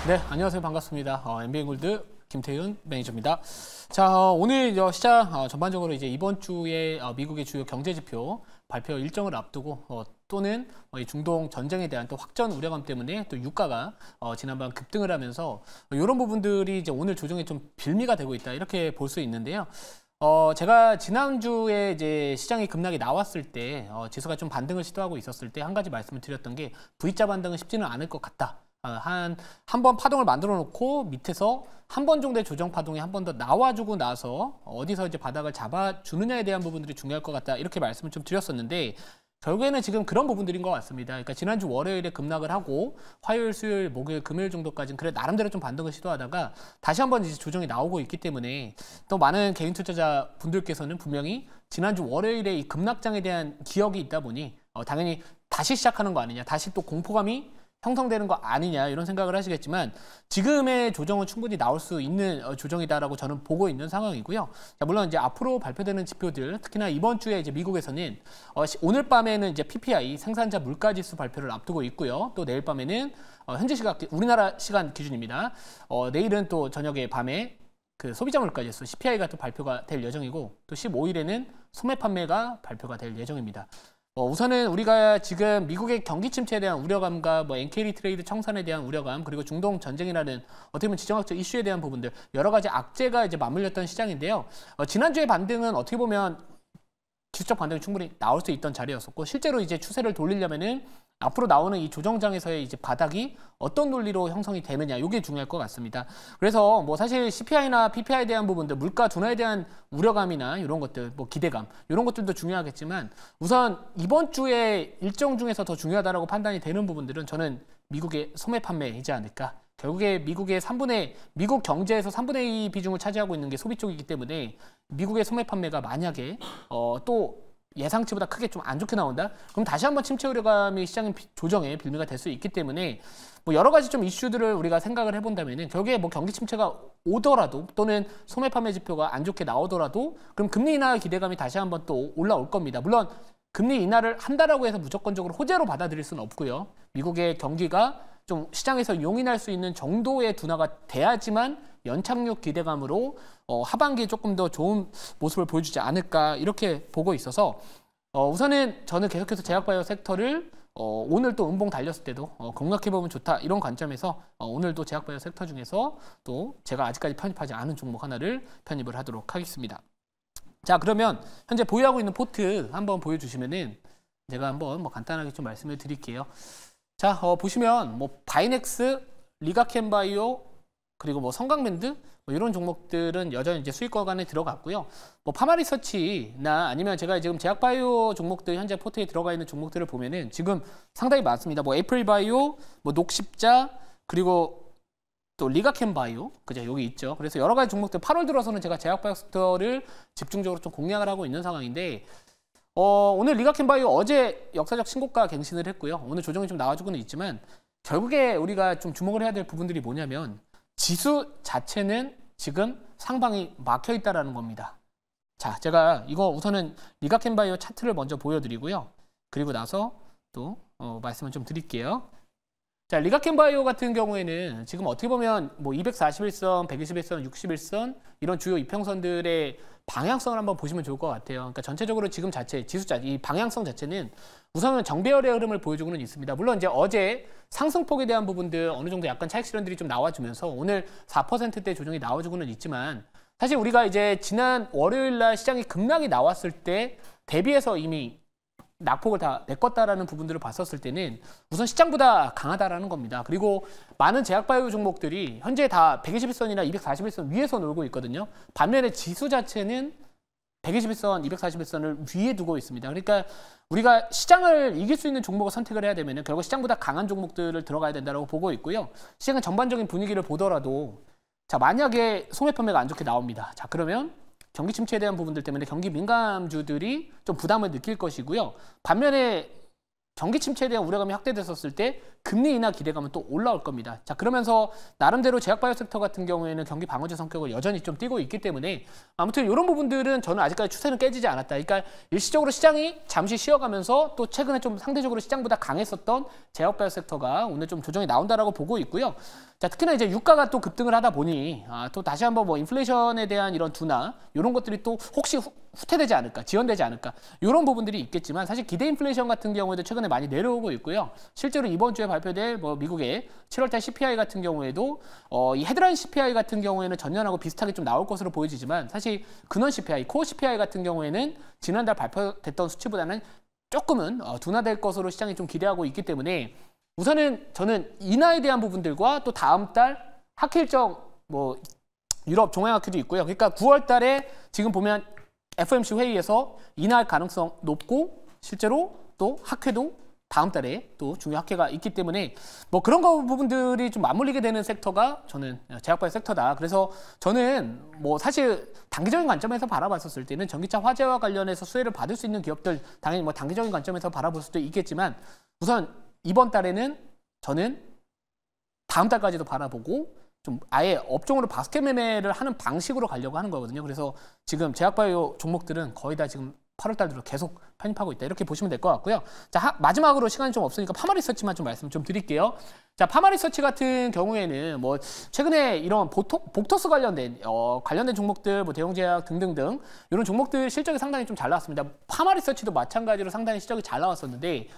네, 안녕하세요. 반갑습니다. MBN골드 김태윤 매니저입니다. 자, 오늘 시장 전반적으로 이제 이번 주에 미국의 주요 경제 지표 발표 일정을 앞두고 또는 이 중동 전쟁에 대한 또 확전 우려감 때문에 또 유가가 지난번 급등을 하면서 이런 부분들이 이제 오늘 조정에 좀 빌미가 되고 있다 이렇게 볼 수 있는데요. 제가 지난주에 이제 시장이 급락이 나왔을 때 지수가 좀 반등을 시도하고 있었을 때 한 가지 말씀을 드렸던 게 V자 반등은 쉽지는 않을 것 같다. 한 번 파동을 만들어 놓고 밑에서 한 번 정도의 조정 파동이 한 번 더 나와주고 나서 어디서 이제 바닥을 잡아주느냐에 대한 부분들이 중요할 것 같다 이렇게 말씀을 좀 드렸었는데 결국에는 지금 그런 부분들인 것 같습니다. 그러니까 지난주 월요일에 급락을 하고 화요일, 수요일, 목요일, 금요일 정도까지는 그래 나름대로 좀 반등을 시도하다가 다시 한번 이제 조정이 나오고 있기 때문에 또 많은 개인 투자자 분들께서는 분명히 지난주 월요일에 이 급락장에 대한 기억이 있다 보니 당연히 다시 시작하는 거 아니냐, 다시 또 공포감이 형성되는 거 아니냐 이런 생각을 하시겠지만 지금의 조정은 충분히 나올 수 있는 조정이다라고 저는 보고 있는 상황이고요. 자, 물론 이제 앞으로 발표되는 지표들 특히나 이번 주에 이제 미국에서는 오늘 밤에는 이제 PPI 생산자 물가지수 발표를 앞두고 있고요. 또 내일 밤에는 현지 시각 우리나라 시간 기준입니다. 내일은 또 저녁에 밤에 그 소비자 물가지수 CPI가 또 발표가 될 예정이고 또 15일에는 소매 판매가 발표가 될 예정입니다. 우선은 우리가 지금 미국의 경기 침체에 대한 우려감과 엔케리 트레이드 청산에 대한 우려감 그리고 중동 전쟁이라는 어떻게 보면 지정학적 이슈에 대한 부분들 여러 가지 악재가 이제 맞물렸던 시장인데요. 지난주의 반등은 어떻게 보면 기술적 반등이 충분히 나올 수 있던 자리였었고 실제로 이제 추세를 돌리려면은 앞으로 나오는 이 조정장에서의 이제 바닥이 어떤 논리로 형성이 되느냐 이게 중요할 것 같습니다. 그래서 사실 CPI나 PPI에 대한 부분들 물가 둔화에 대한 우려감이나 이런 것들 기대감 이런 것들도 중요하겠지만 우선 이번 주에 일정 중에서 더 중요하다라고 판단이 되는 부분들은 저는 미국의 소매 판매이지 않을까. 결국에 미국 경제에서 3분의 2 비중을 차지하고 있는 게 소비 쪽이기 때문에 미국의 소매 판매가 만약에 또 예상치보다 크게 좀 안 좋게 나온다? 그럼 다시 한번 침체 우려감이 시장 조정에 빌미가 될 수 있기 때문에 여러 가지 좀 이슈들을 우리가 생각을 해본다면은 결국에 경기 침체가 오더라도 또는 소매 판매 지표가 안 좋게 나오더라도 그럼 금리 인하 기대감이 다시 한번 또 올라올 겁니다. 물론 금리 인하를 한다라고 해서 무조건적으로 호재로 받아들일 수는 없고요. 미국의 경기가 좀 시장에서 용인할 수 있는 정도의 둔화가 돼야지만 연착륙 기대감으로 하반기에 조금 더 좋은 모습을 보여주지 않을까 이렇게 보고 있어서 우선은 저는 계속해서 제약바이오 섹터를 오늘 또 음봉 달렸을 때도 공략해보면 좋다 이런 관점에서 오늘도 제약바이오 sek터 중에서 또 제가 아직까지 편입하지 않은 종목 하나를 편입을 하도록 하겠습니다. 자, 그러면 현재 보유하고 있는 포트 한번 보여주시면은 제가 한번 간단하게 좀 말씀을 드릴게요. 자, 보시면 바이넥스, 리가켄바이오 그리고 성강밴드 이런 종목들은 여전히 이제 수익권 안에 들어갔고요. 파마리서치나 아니면 제가 지금 제약바이오 종목들 현재 포트에 들어가 있는 종목들을 보면은 지금 상당히 많습니다. 애플바이오, 녹십자 그리고 또 리가켄바이오 그죠 여기 있죠. 그래서 여러 가지 종목들 8월 들어서는 제가 제약바이오 섹터를 집중적으로 좀 공략을 하고 있는 상황인데 오늘 리가켄바이오 어제 역사적 신고가 갱신을 했고요. 오늘 조정이 좀 나와주고는 있지만 결국에 우리가 좀 주목을 해야 될 부분들이 뭐냐면 지수 자체는 지금 상방이 막혀 있다라는 겁니다. 자, 제가 이거 우선은 리가켄바이오 차트를 먼저 보여드리고요. 그리고 나서 또 말씀을 좀 드릴게요. 자, 리가켄바이오 같은 경우에는 지금 어떻게 보면 241선, 121선, 61선 이런 주요 이평선들의 방향성을 한번 보시면 좋을 것 같아요. 그러니까 전체적으로 지금 이 방향성 자체는 우선은 정배열의 흐름을 보여주고는 있습니다. 물론 이제 어제 상승폭에 대한 부분들 어느 정도 약간 차익 실현들이 좀 나와주면서 오늘 4%대 조정이 나와주고는 있지만 사실 우리가 이제 지난 월요일 날 시장이 급락이 나왔을 때 대비해서 이미 낙폭을 다 메꿨다라는 부분들을 봤었을 때는 우선 시장보다 강하다라는 겁니다. 그리고 많은 제약바이오 종목들이 현재 다 121선이나 241선 위에서 놀고 있거든요. 반면에 지수 자체는 121선, 241선을 위에 두고 있습니다. 그러니까 우리가 시장을 이길 수 있는 종목을 선택을 해야 되면 결국 시장보다 강한 종목들을 들어가야 된다고 보고 있고요. 시장의 전반적인 분위기를 보더라도 자, 만약에 소매 판매가 안 좋게 나옵니다. 자, 그러면 경기 침체에 대한 부분들 때문에 경기 민감주들이 좀 부담을 느낄 것이고요. 반면에 경기 침체에 대한 우려감이 확대됐었을 때 금리 인하 기대감은 또 올라올 겁니다. 자, 그러면서 나름대로 제약바이오 섹터 같은 경우에는 경기 방어제 성격을 여전히 좀 띠고 있기 때문에 아무튼 이런 부분들은 저는 아직까지 추세는 깨지지 않았다. 그러니까 일시적으로 시장이 잠시 쉬어가면서 또 최근에 좀 상대적으로 시장보다 강했었던 제약바이오 섹터가 오늘 좀 조정이 나온다라고 보고 있고요. 자, 특히나 이제 유가가 또 급등을 하다 보니 또 다시 한번 뭐 인플레이션에 대한 이런 둔화 이런 것들이 또 혹시 후퇴되지 않을까, 지연되지 않을까 이런 부분들이 있겠지만 사실 기대 인플레이션 같은 경우에도 최근에 많이 내려오고 있고요. 실제로 이번 주에 발표될 뭐 미국의 7월달 CPI 같은 경우에도 이 헤드라인 CPI 같은 경우에는 전년하고 비슷하게 좀 나올 것으로 보여지지만 사실 근원 CPI, 코어 CPI 같은 경우에는 지난달 발표됐던 수치보다는 조금은 둔화될 것으로 시장이 좀 기대하고 있기 때문에 우선은 저는 인하에 대한 부분들과 또 다음 달 학회 일정 뭐 유럽 종합학회도 있고요. 그러니까 9월 달에 지금 보면 FOMC 회의에서 인하할 가능성 높고 실제로 또 학회도 다음 달에 또 중요 학회가 있기 때문에 뭐 그런 거 부분들이 좀 맞물리게 되는 섹터가 저는 제약바이오 섹터다. 그래서 저는 뭐 사실 단기적인 관점에서 바라봤었을 때는 전기차 화재와 관련해서 수혜를 받을 수 있는 기업들 당연히 뭐 단기적인 관점에서 바라볼 수도 있겠지만 우선 이번 달에는 저는 다음 달까지도 바라보고 좀 아예 업종으로 바스켓 매매를 하는 방식으로 가려고 하는 거거든요. 그래서 지금 제약바이오 종목들은 거의 다 지금 8월 달 들어 계속 편입하고 있다. 이렇게 보시면 될 것 같고요. 자, 마지막으로 시간이 좀 없으니까 파마리서치만 좀 말씀 좀 드릴게요. 자, 파마리서치 같은 경우에는 뭐 최근에 이런 복토스 관련된 종목들, 뭐 대형제약 등등등 이런 종목들 실적이 상당히 좀 잘 나왔습니다. 파마리서치도 마찬가지로 상당히 실적이 잘 나왔었는데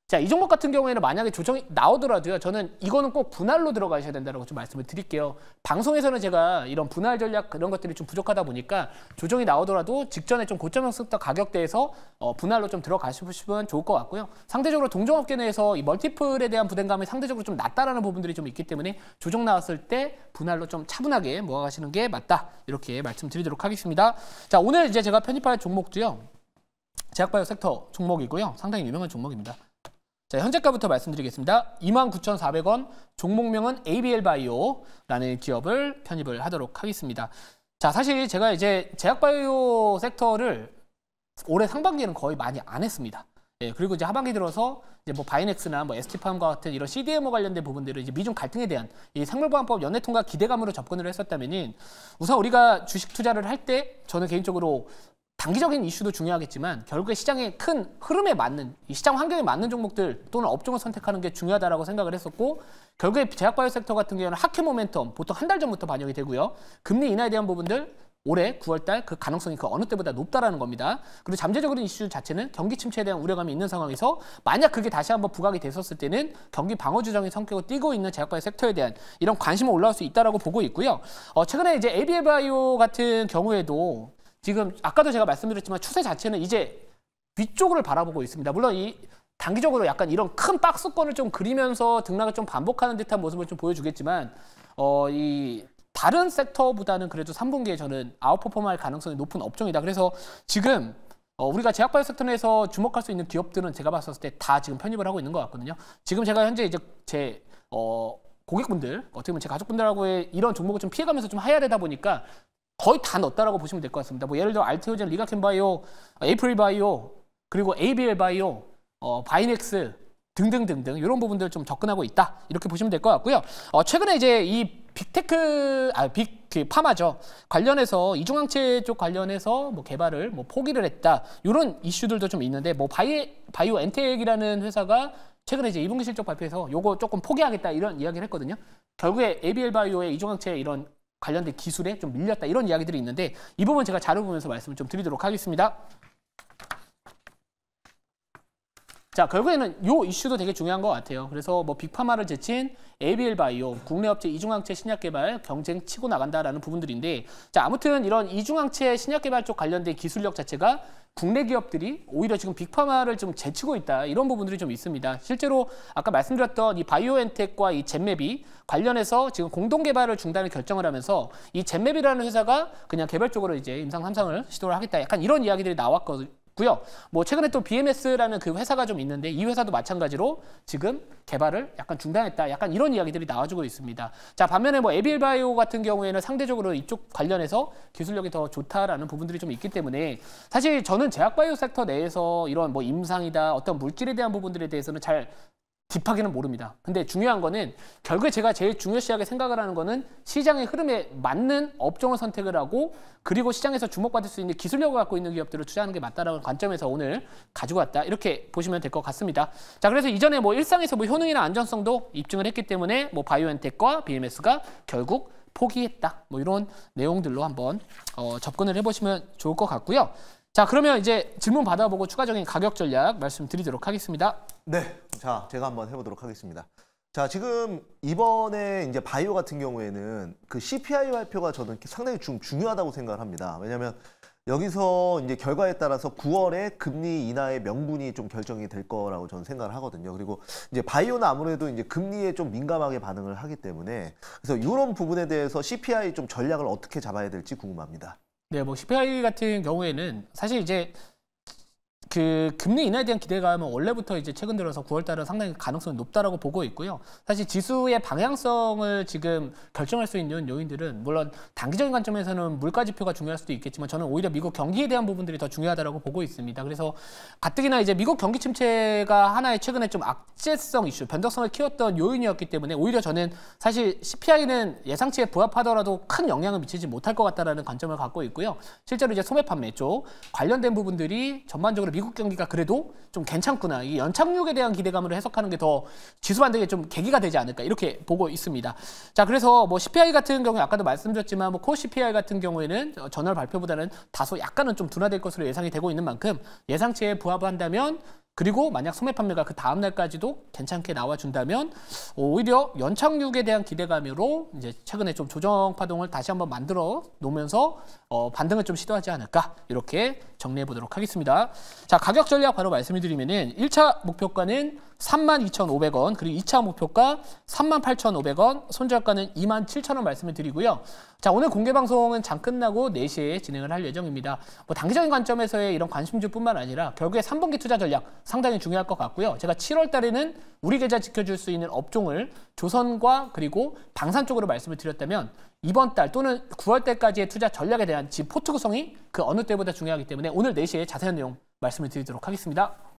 자, 이 종목 같은 경우에는 만약에 조정이 나오더라도요. 저는 이거는 꼭 분할로 들어가셔야 된다고 좀 말씀을 드릴게요. 방송에서는 제가 이런 분할 전략 그런 것들이 좀 부족하다 보니까 조정이 나오더라도 직전에 좀 고점 섹터 가격대에서 분할로 좀 들어가시면 좋을 것 같고요. 상대적으로 동종업계 내에서 이 멀티플에 대한 부담감이 상대적으로 좀 낮다라는 부분들이 좀 있기 때문에 조정 나왔을 때 분할로 좀 차분하게 모아가시는 게 맞다. 이렇게 말씀드리도록 하겠습니다. 자, 오늘 이제 제가 편입할 종목도요. 제약바이오 섹터 종목이고요. 상당히 유명한 종목입니다. 자, 현재가부터 말씀드리겠습니다. 29,400원, 종목명은 ABL바이오라는 기업을 편입을 하도록 하겠습니다. 자, 사실 제가 이제 제약바이오 섹터를 올해 상반기에는 거의 많이 안 했습니다. 예, 그리고 이제 하반기 들어서 이제 뭐 바이넥스나 뭐 ST팜과 같은 이런 CDMO 관련된 부분들을 이제 미중 갈등에 대한 이 생물보안법 연내통과 기대감으로 접근을 했었다면은 우선 우리가 주식 투자를 할 때 저는 개인적으로 단기적인 이슈도 중요하겠지만 결국에 시장의 큰 흐름에 맞는 이 시장 환경에 맞는 종목들 또는 업종을 선택하는 게 중요하다라고 생각을 했었고 결국에 제약바이오 섹터 같은 경우는 학회 모멘텀 보통 한 달 전부터 반영이 되고요. 금리 인하에 대한 부분들 올해 9월달 그 가능성이 그 어느 때보다 높다라는 겁니다. 그리고 잠재적인 이슈 자체는 경기 침체에 대한 우려감이 있는 상황에서 만약 그게 다시 한번 부각이 됐었을 때는 경기 방어주정의 성격을 띠고 있는 제약바이오 섹터에 대한 이런 관심은 올라올 수 있다라고 보고 있고요. 최근에 이제 ABL바이오 같은 경우에도 지금 아까도 제가 말씀드렸지만 추세 자체는 이제 위쪽을 바라보고 있습니다. 물론 이 단기적으로 약간 이런 큰 박스권을 좀 그리면서 등락을 좀 반복하는 듯한 모습을 좀 보여주겠지만 이 다른 섹터보다는 그래도 3분기에 저는 아웃퍼폼할 가능성이 높은 업종이다. 그래서 지금 우리가 제약바이오 섹터 내에서 주목할 수 있는 기업들은 제가 봤을 때 다 지금 편입을 하고 있는 것 같거든요. 지금 제가 현재 이제 제 고객분들 어떻게 보면 제 가족분들하고의 이런 종목을 좀 피해가면서 좀 해야 되다 보니까 거의 다 넣었다라고 보시면 될 것 같습니다. 뭐 예를 들어 알테오젠, 리가켄바이오, 에이프릴바이오, 그리고 ABL바이오, 바이넥스 등등등등 이런 부분들 좀 접근하고 있다 이렇게 보시면 될 것 같고요. 최근에 이제 이 파마죠 관련해서 이중항체 쪽 관련해서 뭐 개발을 뭐 포기를 했다 이런 이슈들도 좀 있는데 뭐 바이오 엔텍이라는 회사가 최근에 이제 2분기 실적 발표에서 요거 조금 포기하겠다 이런 이야기를 했거든요. 결국에 ABL바이오의 이중항체 이런 관련된 기술에 좀 밀렸다 이런 이야기들이 있는데 이 부분 제가 자료 보면서 말씀을 좀 드리도록 하겠습니다. 자, 결국에는 요 이슈도 되게 중요한 것 같아요. 그래서 뭐 빅파마를 제친 ABL바이오, 국내 업체 이중항체 신약 개발 경쟁 치고 나간다라는 부분들인데 자, 아무튼 이런 이중항체 신약 개발 쪽 관련된 기술력 자체가 국내 기업들이 오히려 지금 빅파마를 좀 제치고 있다 이런 부분들이 좀 있습니다. 실제로 아까 말씀드렸던 이 바이오엔텍과 이 젠맵이 관련해서 지금 공동 개발을 중단을 결정을 하면서 이 젠맵이라는 회사가 그냥 개별적으로 이제 임상 3상을 시도를 하겠다 약간 이런 이야기들이 나왔거든요. 뭐 최근에 또 BMS라는 그 회사가 좀 있는데 이 회사도 마찬가지로 지금 개발을 약간 중단했다 약간 이런 이야기들이 나와주고 있습니다. 자, 반면에 뭐 에빌바이오 같은 경우에는 상대적으로 이쪽 관련해서 기술력이 더 좋다라는 부분들이 좀 있기 때문에 사실 저는 제약바이오 섹터 내에서 이런 뭐 임상이다 어떤 물질에 대한 부분들에 대해서는 잘 딥하게는 모릅니다. 근데 중요한 거는 결국에 제가 제일 중요시하게 생각을 하는 거는 시장의 흐름에 맞는 업종을 선택을 하고 그리고 시장에서 주목받을 수 있는 기술력을 갖고 있는 기업들을 투자하는 게 맞다라는 관점에서 오늘 가지고 왔다. 이렇게 보시면 될 것 같습니다. 자, 그래서 이전에 뭐 일상에서 뭐 효능이나 안전성도 입증을 했기 때문에 뭐 바이오엔텍과 BMS가 결국 포기했다. 뭐 이런 내용들로 한번 접근을 해보시면 좋을 것 같고요. 자, 그러면 이제 질문 받아보고 추가적인 가격 전략 말씀드리도록 하겠습니다. 네, 자, 제가 한번 해보도록 하겠습니다. 자, 지금 이번에 이제 바이오 같은 경우에는 그 CPI 발표가 저는 상당히 좀 중요하다고 생각을 합니다. 왜냐하면 여기서 이제 결과에 따라서 9월에 금리 인하의 명분이 좀 결정이 될 거라고 저는 생각을 하거든요. 그리고 이제 바이오는 아무래도 이제 금리에 좀 민감하게 반응을 하기 때문에 그래서 이런 부분에 대해서 CPI 좀 전략을 어떻게 잡아야 될지 궁금합니다. 네, 뭐 CPI 같은 경우에는 사실 이제 그 금리 인하에 대한 기대감은 원래부터 이제 최근 들어서 9월 달은 상당히 가능성이 높다라고 보고 있고요. 사실 지수의 방향성을 지금 결정할 수 있는 요인들은 물론 단기적인 관점에서는 물가 지표가 중요할 수도 있겠지만 저는 오히려 미국 경기에 대한 부분들이 더 중요하다라고 보고 있습니다. 그래서 가뜩이나 이제 미국 경기 침체가 하나의 최근에 좀 악재성 이슈, 변덕성을 키웠던 요인이었기 때문에 오히려 저는 사실 CPI는 예상치에 부합하더라도 큰 영향을 미치지 못할 것 같다라는 관점을 갖고 있고요. 실제로 이제 소매 판매 쪽 관련된 부분들이 전반적으로 미국 경기가 그래도 좀 괜찮구나. 이 연착륙에 대한 기대감으로 해석하는 게 더 지수 반등에 좀 계기가 되지 않을까 이렇게 보고 있습니다. 자, 그래서 뭐 CPI 같은 경우에 아까도 말씀드렸지만 뭐 코어 CPI 같은 경우에는 전월 발표보다는 다소 약간은 좀 둔화될 것으로 예상이 되고 있는 만큼 예상치에 부합한다면 그리고 만약 소매 판매가 그 다음 날까지도 괜찮게 나와준다면 오히려 연착륙에 대한 기대감으로 이제 최근에 좀 조정 파동을 다시 한번 만들어 놓으면서 반등을 좀 시도하지 않을까 이렇게 정리해 보도록 하겠습니다. 자, 가격 전략 바로 말씀을 드리면은 1차 목표가는 32,500원, 그리고 2차 목표가 38,500원, 손절가는 27,000원 말씀을 드리고요. 자, 오늘 공개 방송은 장 끝나고 4시에 진행을 할 예정입니다. 뭐 단기적인 관점에서의 이런 관심주뿐만 아니라 결국에 3분기 투자 전략 상당히 중요할 것 같고요. 제가 7월 달에는 우리 계좌 지켜줄 수 있는 업종을 조선과 그리고 방산 쪽으로 말씀을 드렸다면 이번 달 또는 9월 달까지의 투자 전략에 대한 지 포트 구성이 그 어느 때보다 중요하기 때문에 오늘 4시에 자세한 내용 말씀을 드리도록 하겠습니다.